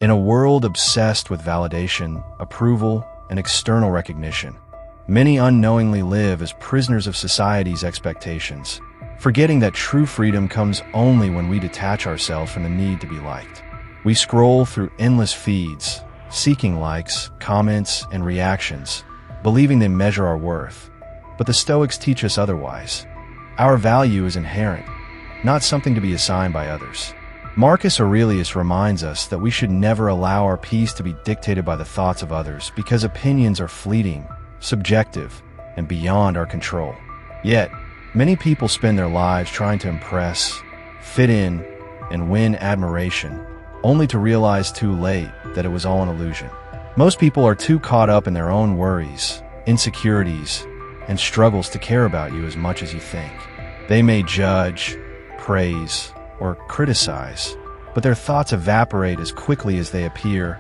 In a world obsessed with validation, approval, and external recognition, many unknowingly live as prisoners of society's expectations, forgetting that true freedom comes only when we detach ourselves from the need to be liked. We scroll through endless feeds, seeking likes, comments, and reactions, believing they measure our worth. But the Stoics teach us otherwise. Our value is inherent, not something to be assigned by others. Marcus Aurelius reminds us that we should never allow our peace to be dictated by the thoughts of others because opinions are fleeting, subjective, and beyond our control. Yet, many people spend their lives trying to impress, fit in, and win admiration, only to realize too late that it was all an illusion. Most people are too caught up in their own worries, insecurities, and struggles to care about you as much as you think. They may judge, praise, or criticize, but their thoughts evaporate as quickly as they appear,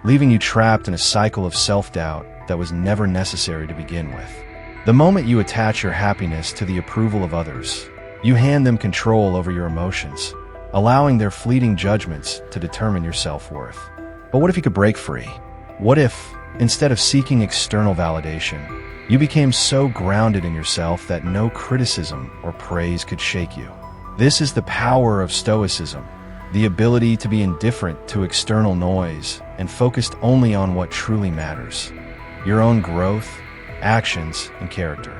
leaving you trapped in a cycle of self-doubt that was never necessary to begin with. The moment you attach your happiness to the approval of others, you hand them control over your emotions, allowing their fleeting judgments to determine your self-worth. But what if you could break free? What if, instead of seeking external validation, you became so grounded in yourself that no criticism or praise could shake you? This is the power of Stoicism, the ability to be indifferent to external noise and focused only on what truly matters: your own growth, actions, and character.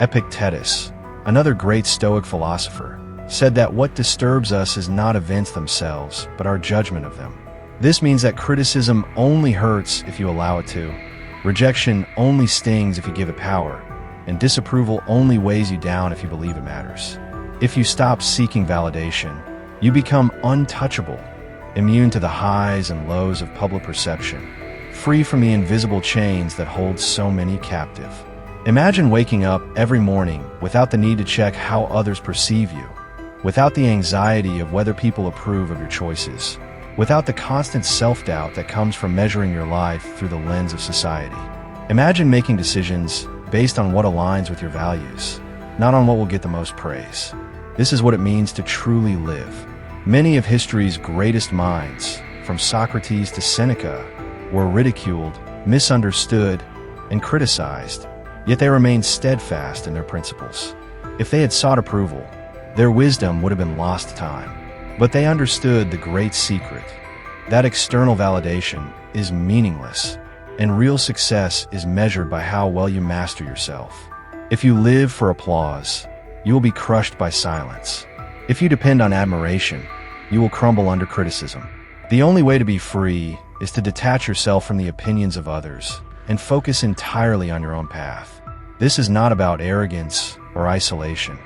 Epictetus, another great Stoic philosopher, said that what disturbs us is not events themselves, but our judgment of them. This means that criticism only hurts if you allow it to, rejection only stings if you give it power, and disapproval only weighs you down if you believe it matters. If you stop seeking validation, you become untouchable, immune to the highs and lows of public perception, free from the invisible chains that hold so many captive. Imagine waking up every morning without the need to check how others perceive you, without the anxiety of whether people approve of your choices, without the constant self-doubt that comes from measuring your life through the lens of society. Imagine making decisions based on what aligns with your values, not on what will get the most praise. This is what it means to truly live. Many of history's greatest minds, from Socrates to Seneca, were ridiculed, misunderstood, and criticized, yet they remained steadfast in their principles. If they had sought approval, their wisdom would have been lost to time. But they understood the great secret, that external validation is meaningless, and real success is measured by how well you master yourself. If you live for applause, you will be crushed by silence. If you depend on admiration, you will crumble under criticism. The only way to be free is to detach yourself from the opinions of others and focus entirely on your own path. This is not about arrogance or isolation.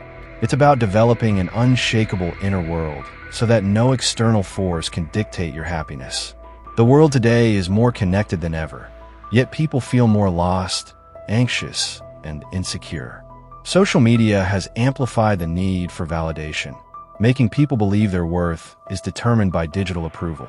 It's about developing an unshakable inner world so that no external force can dictate your happiness. The world today is more connected than ever, yet people feel more lost, anxious, and insecure. Social media has amplified the need for validation, making people believe their worth is determined by digital approval.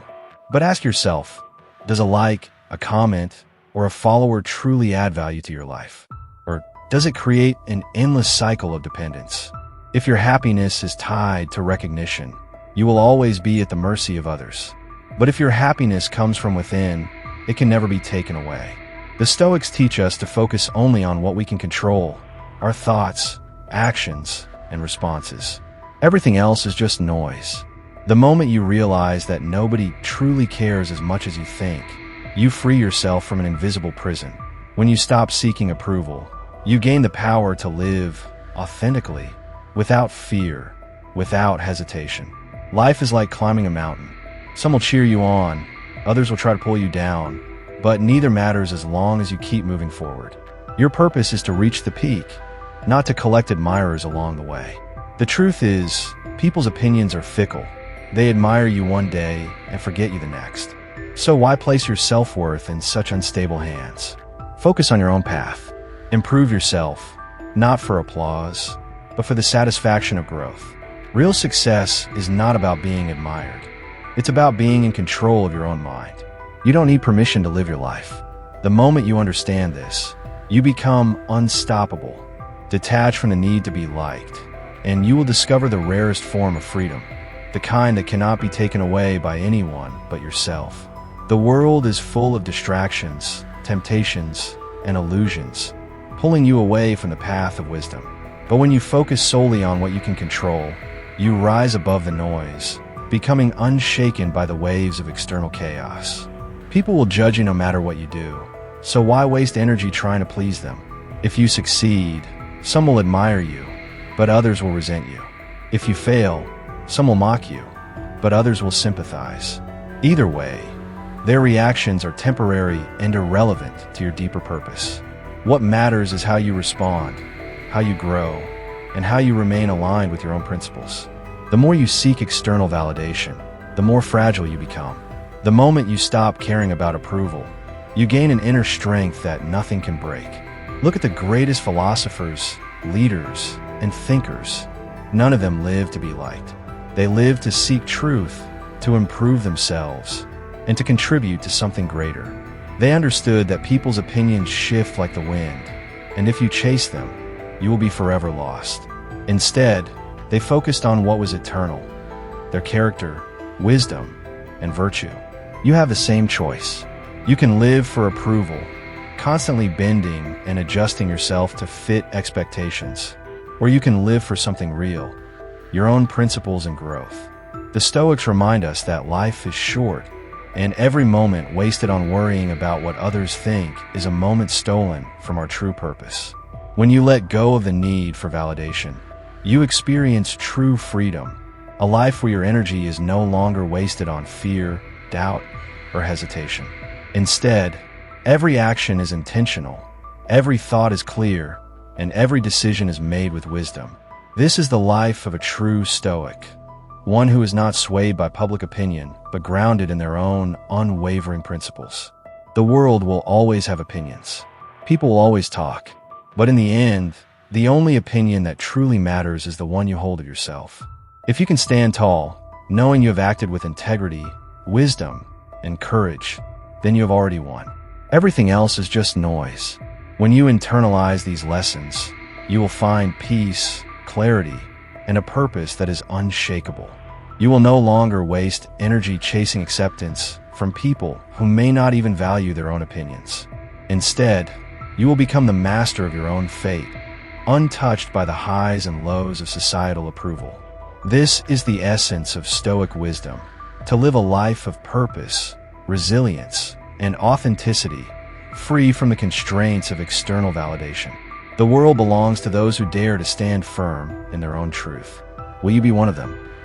But ask yourself, does a like, a comment, or a follower truly add value to your life? Or does it create an endless cycle of dependence? If your happiness is tied to recognition, you will always be at the mercy of others. But if your happiness comes from within, it can never be taken away. The Stoics teach us to focus only on what we can control: our thoughts, actions, and responses. Everything else is just noise. The moment you realize that nobody truly cares as much as you think, you free yourself from an invisible prison. When you stop seeking approval, you gain the power to live authentically, without fear, without hesitation. Life is like climbing a mountain. Some will cheer you on, others will try to pull you down, but neither matters as long as you keep moving forward. Your purpose is to reach the peak, not to collect admirers along the way. The truth is, people's opinions are fickle. They admire you one day and forget you the next. So why place your self-worth in such unstable hands? Focus on your own path. Improve yourself, not for applause, but for the satisfaction of growth. Real success is not about being admired. It's about being in control of your own mind. You don't need permission to live your life. The moment you understand this, you become unstoppable, detached from the need to be liked, and you will discover the rarest form of freedom, the kind that cannot be taken away by anyone but yourself. The world is full of distractions, temptations, and illusions, pulling you away from the path of wisdom. But when you focus solely on what you can control, you rise above the noise, becoming unshaken by the waves of external chaos. People will judge you no matter what you do, so why waste energy trying to please them? If you succeed, some will admire you, but others will resent you. If you fail, some will mock you, but others will sympathize. Either way, their reactions are temporary and irrelevant to your deeper purpose. What matters is how you respond, how you grow, and how you remain aligned with your own principles. The more you seek external validation, the more fragile you become. The moment you stop caring about approval, you gain an inner strength that nothing can break. Look at the greatest philosophers, leaders, and thinkers. None of them lived to be liked. They lived to seek truth, to improve themselves, and to contribute to something greater. They understood that people's opinions shift like the wind, and if you chase them, you will be forever lost. Instead, they focused on what was eternal: their character, wisdom, and virtue. You have the same choice. You can live for approval, constantly bending and adjusting yourself to fit expectations, or you can live for something real, your own principles and growth. The Stoics remind us that life is short, and every moment wasted on worrying about what others think is a moment stolen from our true purpose. When you let go of the need for validation, you experience true freedom, a life where your energy is no longer wasted on fear, doubt, or hesitation. Instead, every action is intentional, every thought is clear, and every decision is made with wisdom. This is the life of a true Stoic, one who is not swayed by public opinion, but grounded in their own unwavering principles. The world will always have opinions. People will always talk. But in the end, the only opinion that truly matters is the one you hold of yourself. If you can stand tall, knowing you have acted with integrity, wisdom, and courage, then you have already won. Everything else is just noise. When you internalize these lessons, you will find peace, clarity, and a purpose that is unshakable. You will no longer waste energy chasing acceptance from people who may not even value their own opinions. Instead, you will become the master of your own fate, untouched by the highs and lows of societal approval. This is the essence of Stoic wisdom: to live a life of purpose, resilience, and authenticity, free from the constraints of external validation. The world belongs to those who dare to stand firm in their own truth. Will you be one of them?